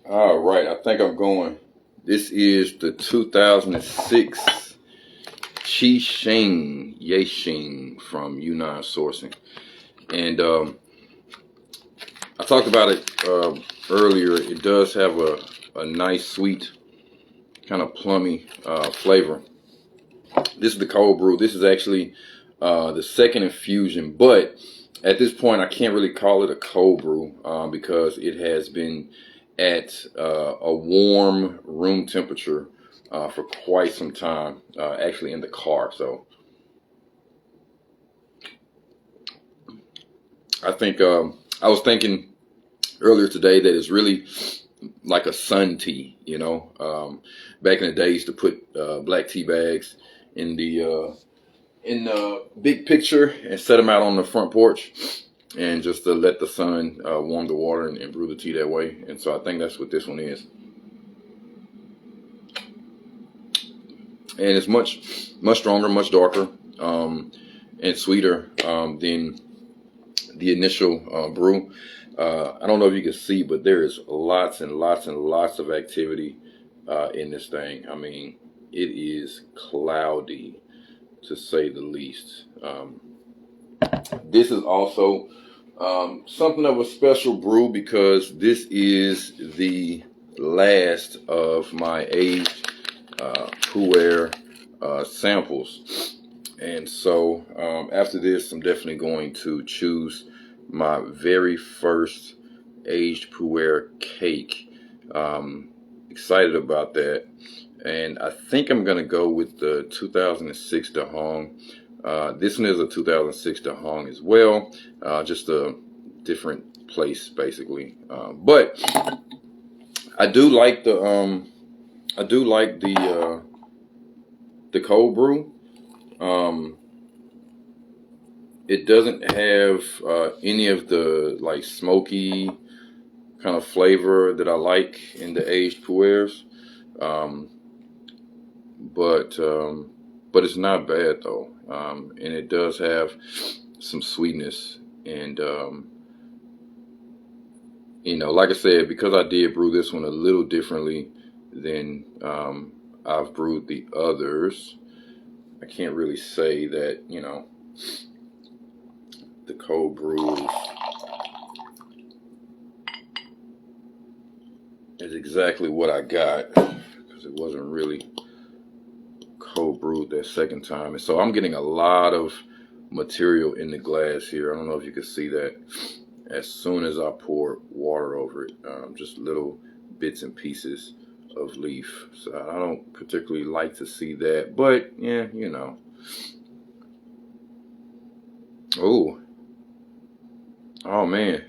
All right, I think I'm going. This is the 2006 Sheng from Yunnan sourcing. And I talked about it earlier. It does have a nice, sweet, kind of plummy flavor. This is the cold brew. This is actually the second infusion, but at this point, I can't really call it a cold brew because it has been at a warm room temperature for quite some time, actually in the car. So I think I was thinking earlier today that it's really like a sun tea, you know. Back in the days to put black tea bags in the big picture and set them out on the front porch and just to let the sun warm the water and brew the tea that way. And so I think that's what this one is. And it's much stronger, much darker, and sweeter than the initial brew. I don't know if you can see, but there is lots and lots and lots of activity in this thing. I mean, it is cloudy, to say the least. This is also something of a special brew because this is the last of my aged Puerh samples. And so after this, I'm definitely going to choose my very first aged Puerh cake. Excited about that. And I think I'm going to go with the 2006 Dehong. This one is a 2006 Dehong as well, just a different place basically. But I do like the cold brew. It doesn't have any of the like smoky kind of flavor that I like in the aged Puerhs. But it's not bad though, and it does have some sweetness. And you know, like I said, because I did brew this one a little differently than I've brewed the others, I can't really say that, you know, the cold brew is exactly what I got, because it wasn't really cold brewed that second time. And so I'm getting a lot of material in the glass here. I don't know if you can see that. As soon as I pour water over it, just little bits and pieces of leaf. So I don't particularly like to see that, but yeah, you know. Oh man,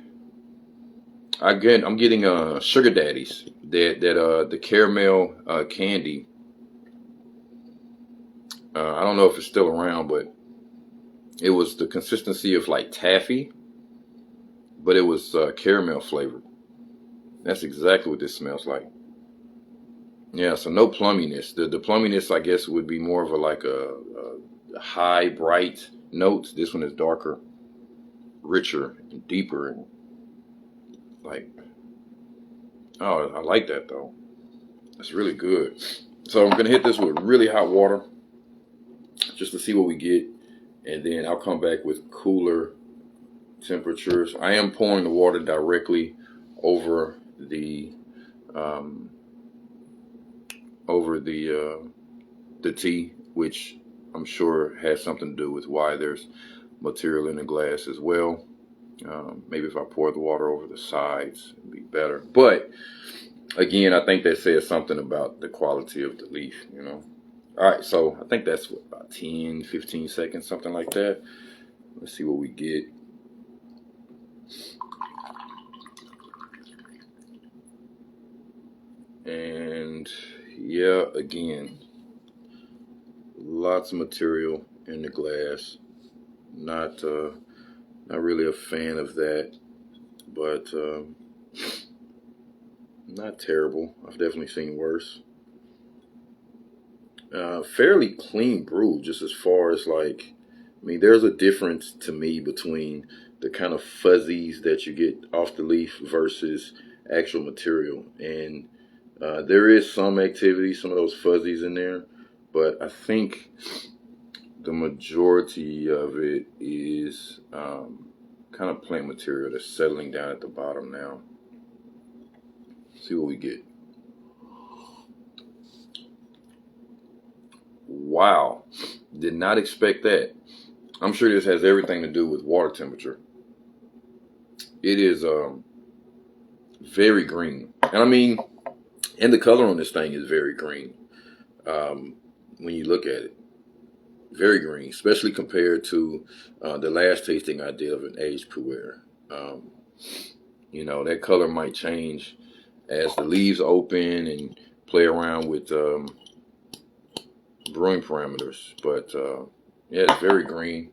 I'm getting sugar daddies, that the caramel candy. I don't know if it's still around, but it was the consistency of like taffy, but it was caramel flavored. That's exactly what this smells like. Yeah, so no plumminess. The plumminess, I guess, would be more of a high, bright notes. This one is darker, richer, and deeper, and like, oh, I like that though. That's really good. So I'm gonna hit this with really hot water just to see what we get, and then I'll come back with cooler temperatures. I am pouring the water directly over the um, the tea, which I'm sure has something to do with why there's material in the glass as well. Maybe if I pour the water over the sides, it'd be better. But again, I think that says something about the quality of the leaf, you know. All right, so I think that's what, about 10, 15 seconds, something like that. Let's see what we get. And yeah, again, lots of material in the glass. Not really a fan of that, but not terrible. I've definitely seen worse. Fairly clean brew, just as far as like, I mean, there's a difference to me between the kind of fuzzies that you get off the leaf versus actual material. And there is some activity, some of those fuzzies in there, but I think the majority of it is kind of plant material that's settling down at the bottom now. Let's see what we get. Wow, did not expect that. I'm sure this has everything to do with water temperature. It is very green, and I mean, and the color on this thing is very green. When you look at it, very green, especially compared to the last tasting I did of an aged Puerh. You know, that color might change as the leaves open and play around with brewing parameters, but yeah, it's very green,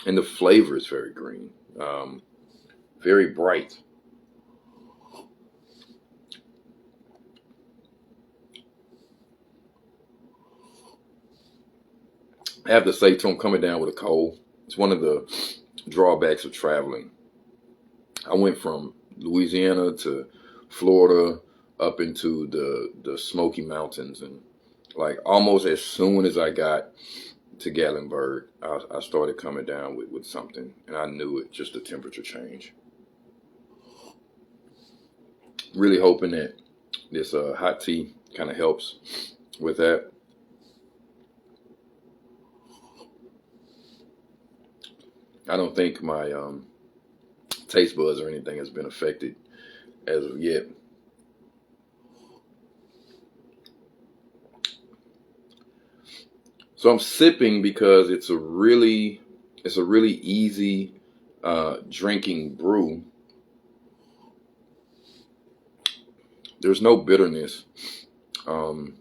and the flavor is very green, very bright. I have to say, too, I'm coming down with a cold. It's one of the drawbacks of traveling. I went from Louisiana to Florida up into the Smoky Mountains, and like almost as soon as I got to Gatlinburg, I started coming down with something, and I knew it, just the temperature change. Really hoping that this hot tea kind of helps with that. I don't think my taste buds or anything has been affected as of yet. So I'm sipping because it's a really easy drinking brew. There's no bitterness, and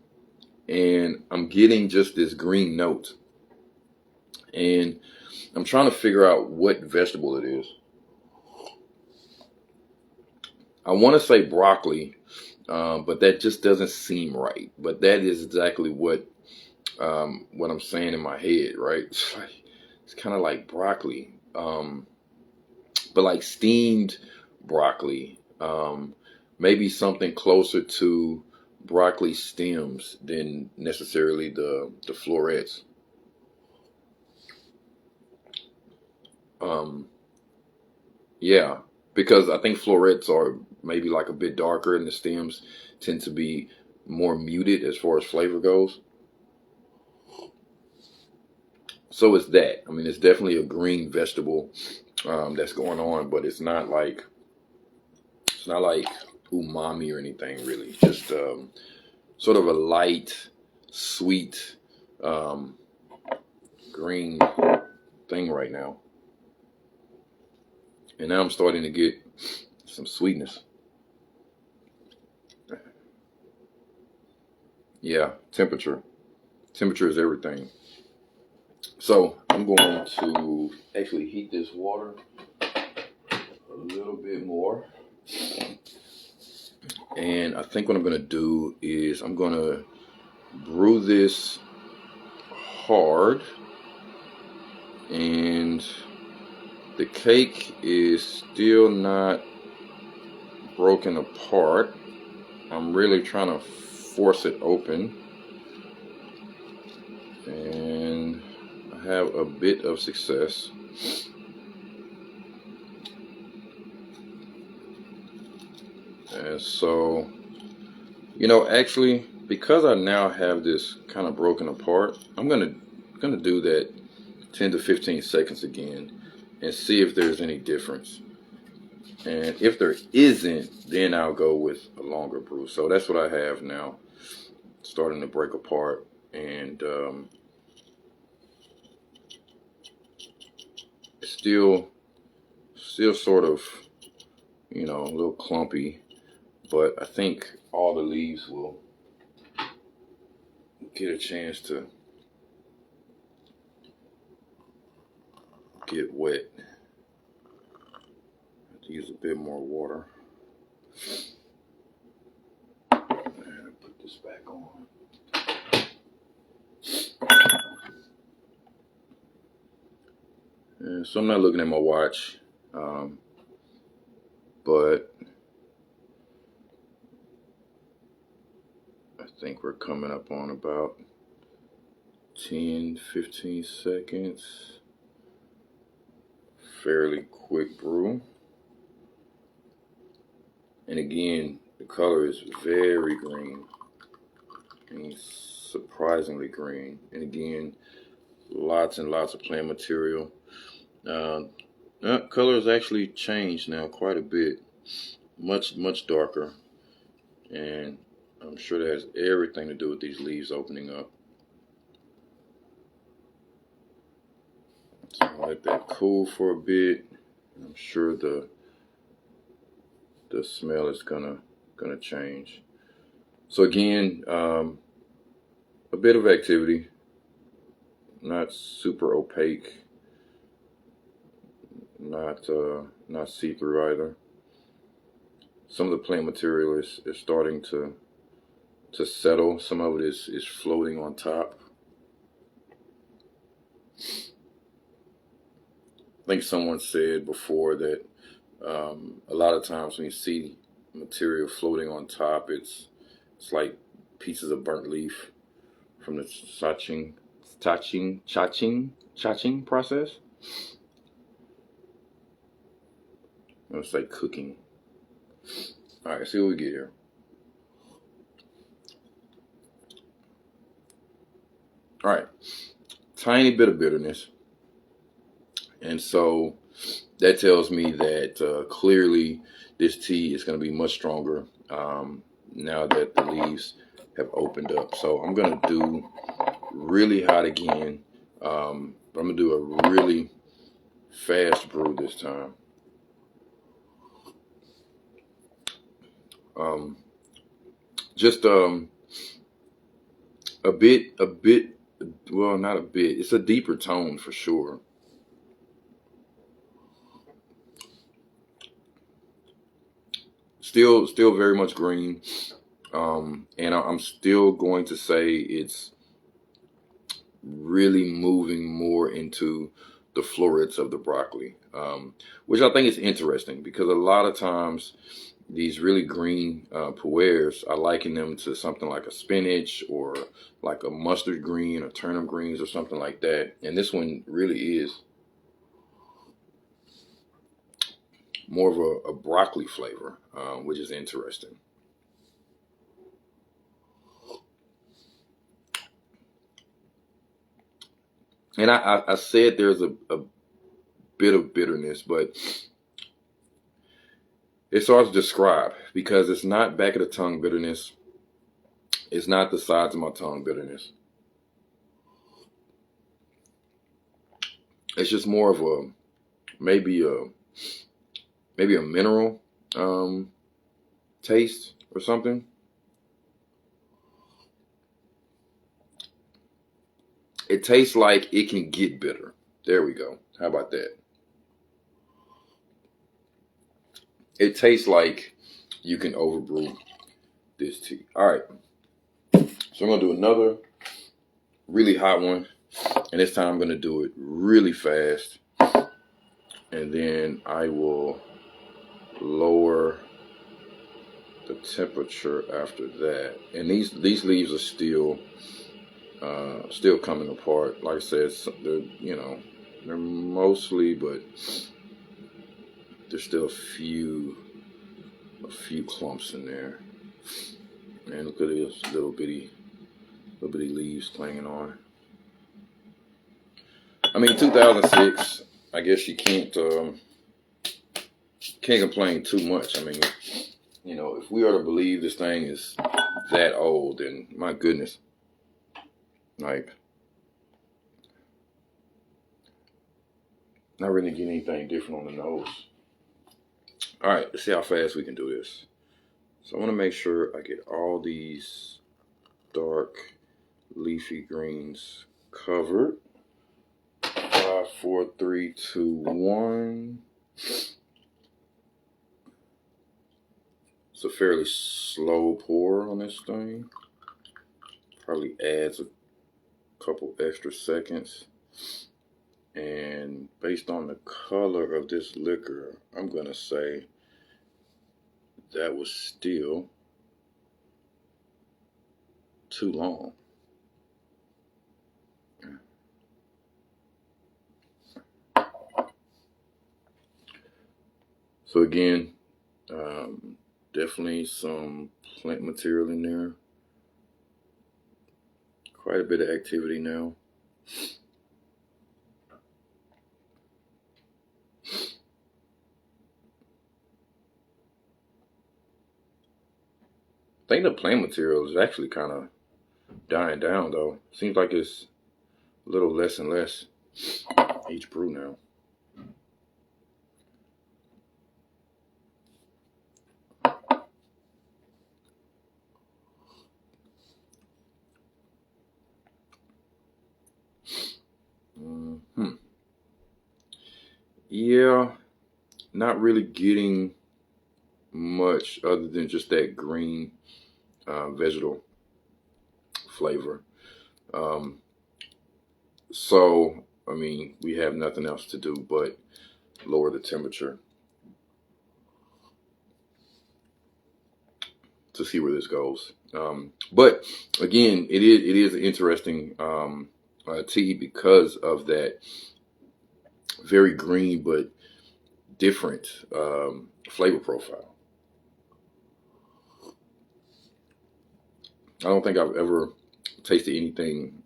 I'm getting just this green note, and I'm trying to figure out what vegetable it is. I want to say broccoli, but that just doesn't seem right. But that is exactly what I'm saying in my head, right? It's kind of like broccoli, but like steamed broccoli. Maybe something closer to broccoli stems than necessarily the florets. Yeah, because I think florets are maybe like a bit darker, and the stems tend to be more muted as far as flavor goes. So it's that. I mean, it's definitely a green vegetable that's going on, but it's not like umami or anything really. Just sort of a light, sweet green thing right now. And now I'm starting to get some sweetness. Yeah, temperature. Temperature is everything. So I'm going to actually heat this water a little bit more. And I think what I'm going to do is I'm going to brew this hard. And the cake is still not broken apart. I'm really trying to force it open. And I have a bit of success. And so, you know, actually, because I now have this kind of broken apart, I'm gonna do that 10 to 15 seconds again and see if there's any difference. And if there isn't, then I'll go with a longer brew. So that's what I have now, starting to break apart. And still sort of, you know, a little clumpy, but I think all the leaves will get a chance to get wet. I have to use a bit more water. And put this back on. And so I'm not looking at my watch. But I think we're coming up on about 10, 15 seconds. Fairly quick brew. And again, the color is very green. I mean, surprisingly green. And again, lots and lots of plant material. Color has actually changed now quite a bit. Much darker. And I'm sure that has everything to do with these leaves opening up. So I'll let that cool for a bit. I'm sure the smell is gonna change. So again, a bit of activity, not super opaque, not see-through either. Some of the plant material is starting to settle. Some of it is floating on top. I think someone said before that a lot of times when you see material floating on top, it's like pieces of burnt leaf from the chaching process. It's like cooking. All right, see what we get here. All right, tiny bit of bitterness, and so that tells me that clearly this tea is going to be much stronger now that the leaves have opened up. So I'm going to do really hot again, but I'm going to do a really fast brew this time. Just a bit, well, not a bit. It's a deeper tone for sure. Still very much green. And I'm still going to say it's really moving more into the florets of the broccoli, which I think is interesting because a lot of times these really green puers, I liken them to something like a spinach or like a mustard green or turnip greens or something like that. And this one really is more of a broccoli flavor, which is interesting. And I said there's a bit of bitterness, but it's hard to describe because it's not back of the tongue bitterness. It's not the sides of my tongue bitterness. It's just more of a maybe a mineral taste or something. It tastes like it can get bitter. There we go. How about that? It tastes like you can overbrew this tea. All right. So I'm going to do another really hot one. And this time I'm going to do it really fast. And then I will lower the temperature after that. And these leaves are still coming apart. Like I said, they're mostly, but there's still a few clumps in there. And look at these little bitty leaves clinging on. I mean, 2006. I guess you can't complain too much. I mean, if we are to believe this thing is that old, then my goodness, like, not really getting anything different on the nose. All right, let's see how fast we can do this. So I want to make sure I get all these dark leafy greens covered. 5, 4, 3, 2, 1. It's a fairly slow pour on this thing. Probably adds a couple extra seconds. And based on the color of this liquor, I'm going to say that was still too long. So again, definitely some plant material in there. Quite a bit of activity now. I think the plant material is actually kind of dying down though. Seems like it's a little less and less each brew now. Yeah, not really getting much other than just that green vegetal flavor. Um, so, I mean, we have nothing else to do but lower the temperature to see where this goes. But again, it is an interesting tea because of that very green but different flavor profile. I don't think I've ever tasted anything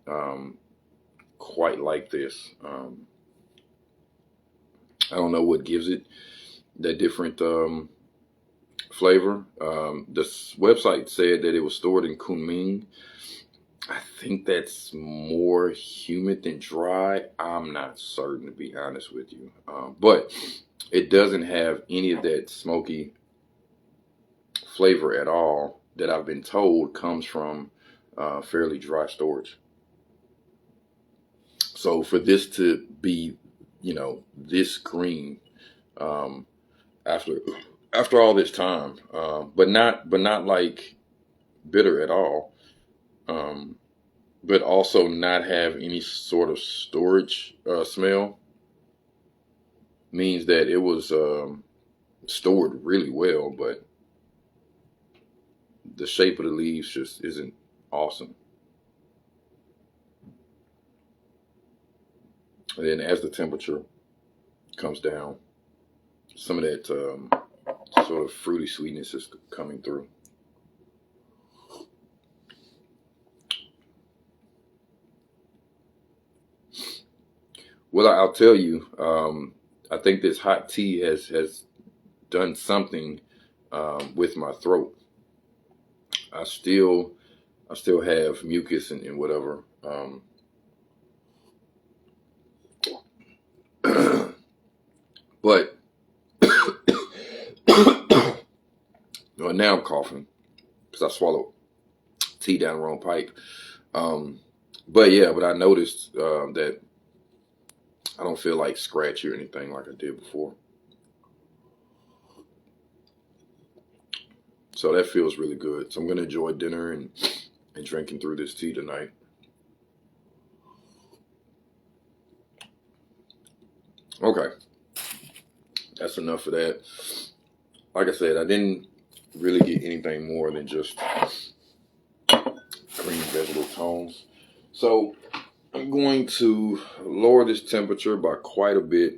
quite like this. I don't know what gives it that different flavor. This website said that it was stored in Kunming. I think that's more humid than dry. I'm not certain, to be honest with you. But it doesn't have any of that smoky flavor at all that I've been told comes from fairly dry storage. So for this to be, this green um, after all this time, but not like bitter at all, but also not have any sort of storage smell means that it was stored really well, but the shape of the leaves just isn't awesome. And then as the temperature comes down, some of that sort of fruity sweetness is coming through. Well, I'll tell you, I think this hot tea has done something with my throat. I still I still have mucus and whatever. But well, now I'm coughing because I swallowed tea down the wrong pipe. Um, but I noticed that I don't feel like scratchy or anything like I did before. So that feels really good. So I'm gonna enjoy dinner and drinking through this tea tonight. Okay, that's enough of that. Like I said, I didn't really get anything more than just green vegetable tones. So I'm going to lower this temperature by quite a bit.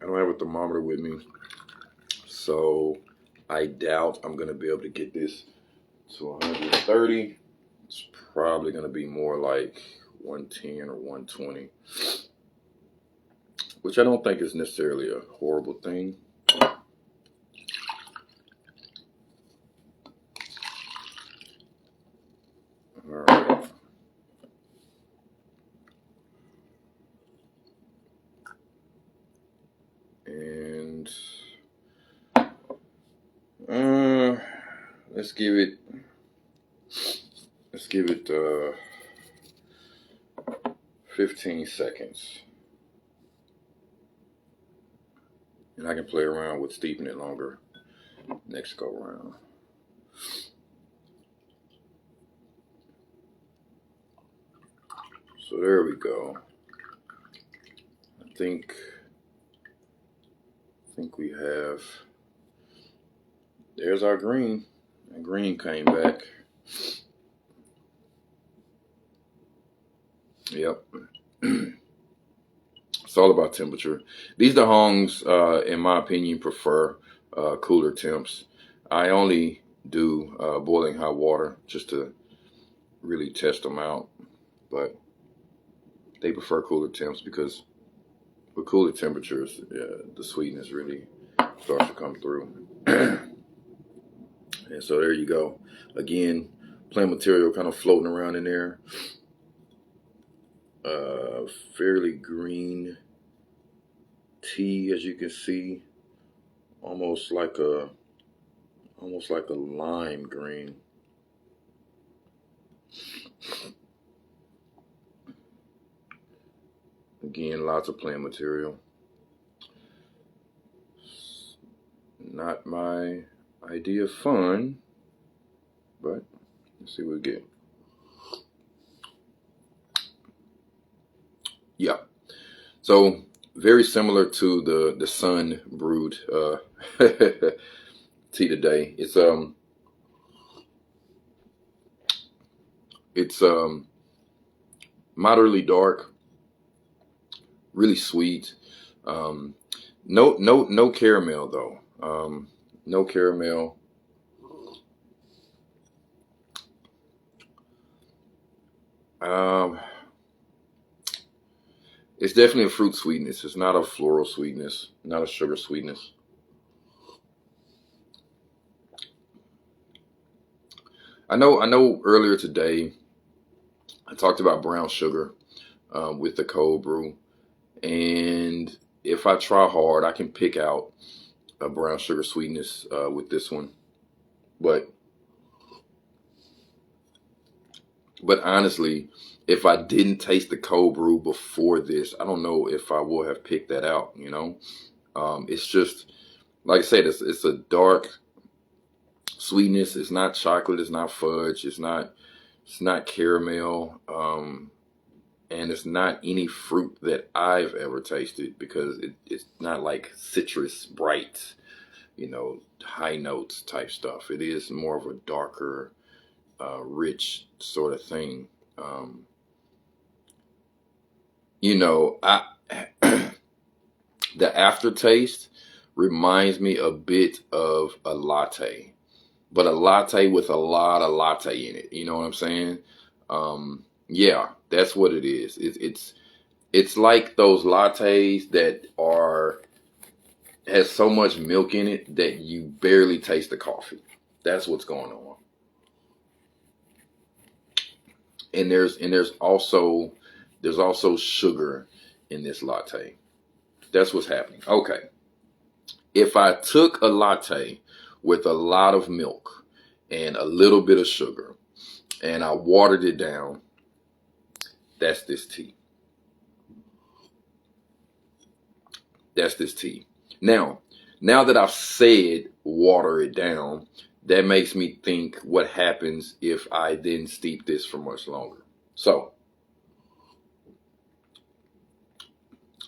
I don't have a thermometer with me, so I doubt I'm going to be able to get this to 130. It's probably going to be more like 110 or 120, which I don't think is necessarily a horrible thing. All right. And uh, let's give it 15 seconds. And I can play around with steeping it longer next go round. So there we go. think we have. There's our green. And green came back. Yep. It's all about temperature. These Dehongs, in my opinion, prefer cooler temps. I only do boiling hot water just to really test them out. But they prefer cooler temps because with cooler temperatures, the sweetness really starts to come through. And so there you go. Again, plant material kind of floating around in there. Fairly green tea, as you can see, almost like a lime green. Again, lots of plant material. Not my idea of fun, but let's see what we get. Yeah. So very similar to the sun brewed tea today. It's moderately dark, really sweet. No caramel though. No caramel. It's definitely a fruit sweetness. It's not a floral sweetness, not a sugar sweetness. I know earlier today I talked about brown sugar with the cold brew. And if I try hard, I can pick out a brown sugar sweetness with this one. But honestly, if I didn't taste the cold brew before this, I don't know if I would have picked that out, you know? It's just, like I said, it's a dark sweetness. It's not chocolate. It's not fudge. It's not caramel. And it's not any fruit that I've ever tasted because it's not like citrus, bright, high notes type stuff. It is more of a darker, rich sort of thing. I the aftertaste reminds me a bit of a latte, but a latte with a lot of latte in it. You know what I'm saying? Yeah, that's what it is. It's like those lattes that has so much milk in it that you barely taste the coffee. That's what's going on. And there's also sugar in this latte. That's what's happening. Okay. If I took a latte with a lot of milk and a little bit of sugar and I watered it down, that's this tea. That's this tea. Now that I've said water it down, that makes me think what happens if I then steep this for much longer. So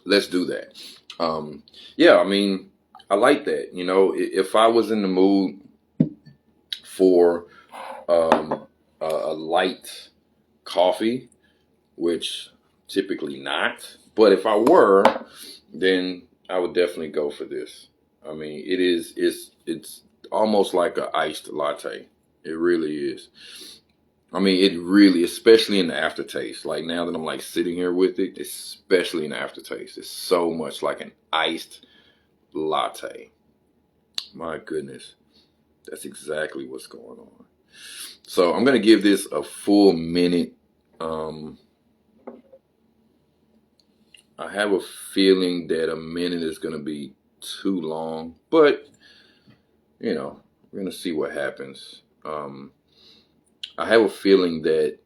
let's do that. Yeah, I mean, I like that. If I was in the mood for a light coffee, which typically not, but if I were, then I would definitely go for this. I mean, it's almost like an iced latte. It really is. I mean, it really, especially in the aftertaste. Like now that I'm like sitting here with it, especially in the aftertaste, it's so much like an iced latte. My goodness, that's exactly what's going on. So I'm gonna give this a full minute. I have a feeling that a minute is gonna be too long, but we're gonna see what happens. I have a feeling that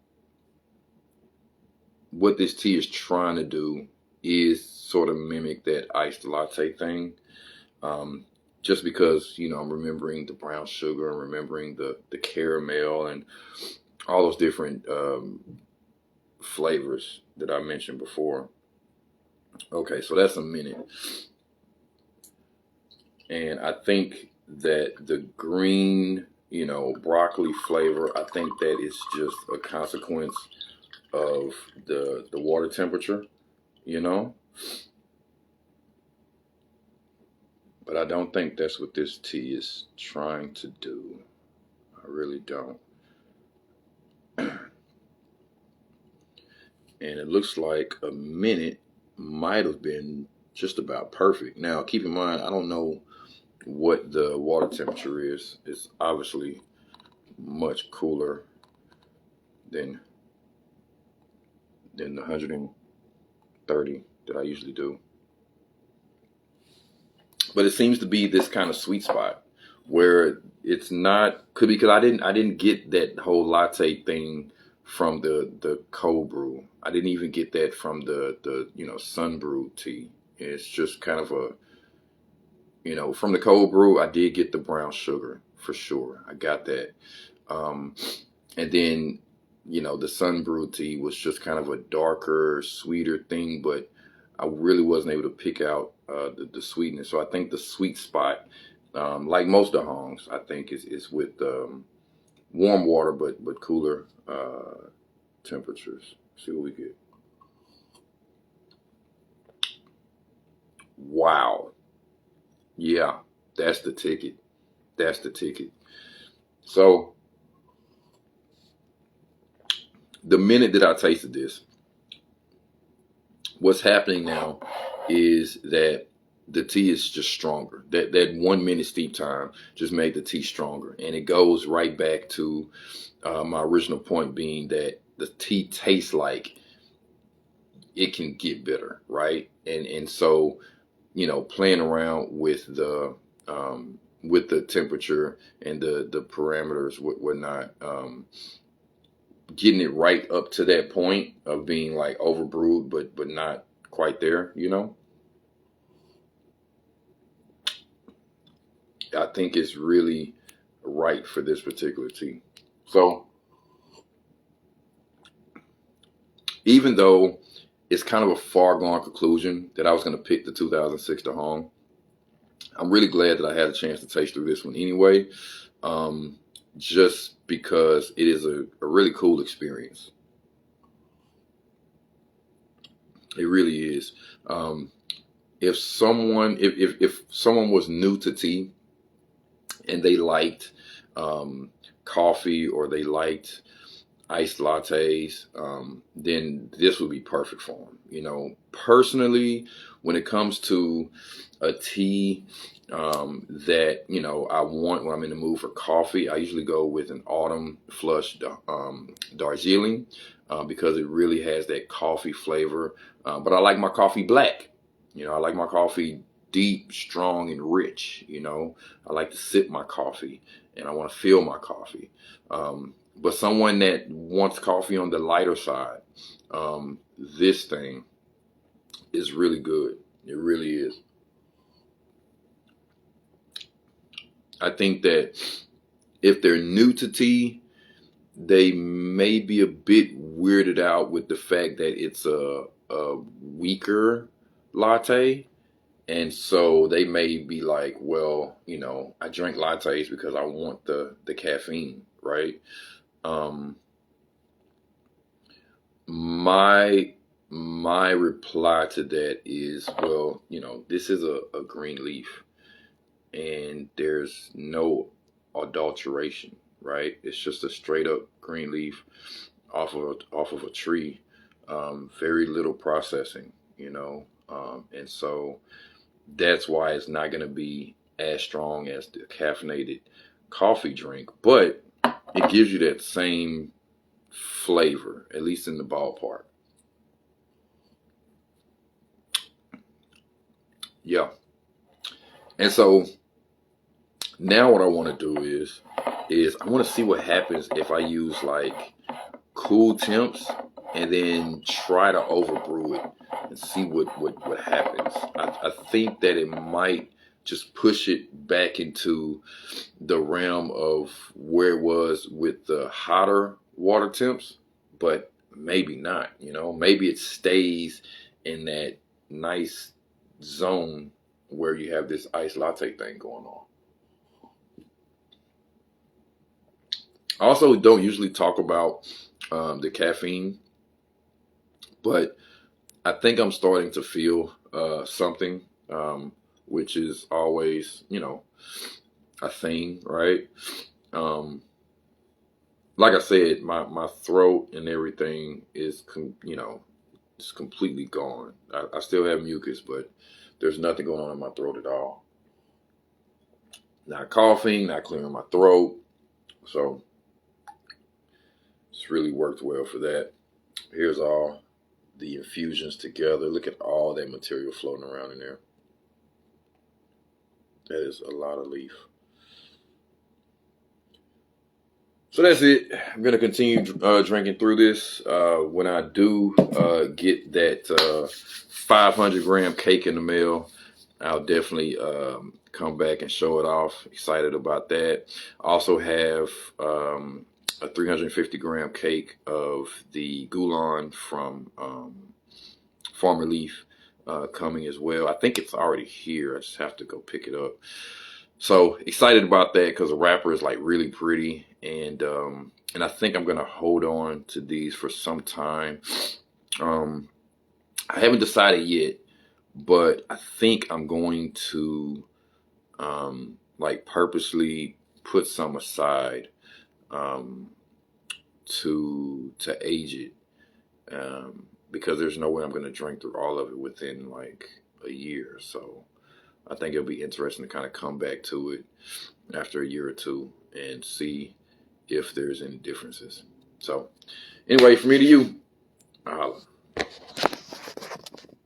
what this tea is trying to do is sort of mimic that iced latte thing. Just because, I'm remembering the brown sugar and remembering the caramel and all those different flavors that I mentioned before. Okay, so that's a minute. And I think that the green, broccoli flavor, I think that is just a consequence of the water temperature, you know? But I don't think that's what this tea is trying to do. I really don't. And it looks like a minute might have been just about perfect. Now, keep in mind, I don't know what the water temperature is. It's obviously much cooler than the 130 that I usually do. But it seems to be this kind of sweet spot where it's not, could be because I didn't get that whole latte thing from the cold brew. I didn't even get that from the sun brewed tea. It's just kind of from the cold brew. I did get the brown sugar for sure. I got that. Um, and then the sun brewed tea was just kind of a darker, sweeter thing, but I really wasn't able to pick out the sweetness. So I think the sweet spot, like most Dehongs, I think is with warm water, but cooler temperatures. See what we get. Wow. Yeah, that's the ticket. That's the ticket. So the minute that I tasted this, what's happening now is that the tea is just stronger. That 1 minute steep time just made the tea stronger, and it goes right back to my original point being that the tea tastes like it can get better, right? And so playing around with the temperature and the parameters, whatnot, getting it right up to that point of being like overbrewed, but not quite there. I think it's really right for this particular tea. So even though it's kind of a far gone conclusion that I was going to pick the 2006 Dehong, I'm really glad that I had a chance to taste through this one anyway, just because it is a really cool experience. It really is. If someone was new to tea and they liked coffee or they liked iced lattes, then this would be perfect for them. Personally, when it comes to a tea that I want when I'm in the mood for coffee, I usually go with an autumn flush Darjeeling because it really has that coffee flavor. But I like my coffee black. I like my coffee deep, strong, and rich. I like to sip my coffee and I want to feel my coffee. But someone that wants coffee on the lighter side, this thing is really good. It really is. I think that if they're new to tea, they may be a bit weirded out with the fact that it's a weaker latte. And so they may be like, well, I drink lattes because I want the caffeine, right? Um, my my reply to that is, well, this is a green leaf and there's no adulteration, right? It's just a straight up green leaf off of a tree. Very little processing, and so that's why it's not going to be as strong as the caffeinated coffee drink, but it gives you that same flavor, at least in the ballpark. Yeah. And so now what I want to do is I want to see what happens if I use like cool temps and then try to overbrew it and see what happens. I think that it might just push it back into the realm of where it was with the hotter water temps, but maybe not. Maybe it stays in that nice zone where you have this iced latte thing going on. I also don't usually talk about the caffeine, but I think I'm starting to feel something, which is always, a thing, right? Um, like I said, my throat and everything is, it's completely gone. I still have mucus, but there's nothing going on in my throat at all. Not coughing, not clearing my throat. So it's really worked well for that. Here's all the infusions together. Look at all that material floating around in there. That is a lot of leaf. So that's it. I'm going to continue drinking through this. When I do get that 500 gram cake in the mail, I'll definitely come back and show it off. Excited about that. I also have a 350 gram cake of the Gulan from Farmer Leaf coming as well. I think it's already here. I just have to go pick it up. So excited about that because the wrapper is like really pretty, and I think I'm gonna hold on to these for some time. I haven't decided yet, but I think I'm going to like purposely put some aside um, to age it, because there's no way I'm gonna drink through all of it within like a year. So I think it'll be interesting to kind of come back to it after a year or two and see if there's any differences. So anyway, from me to you, holla.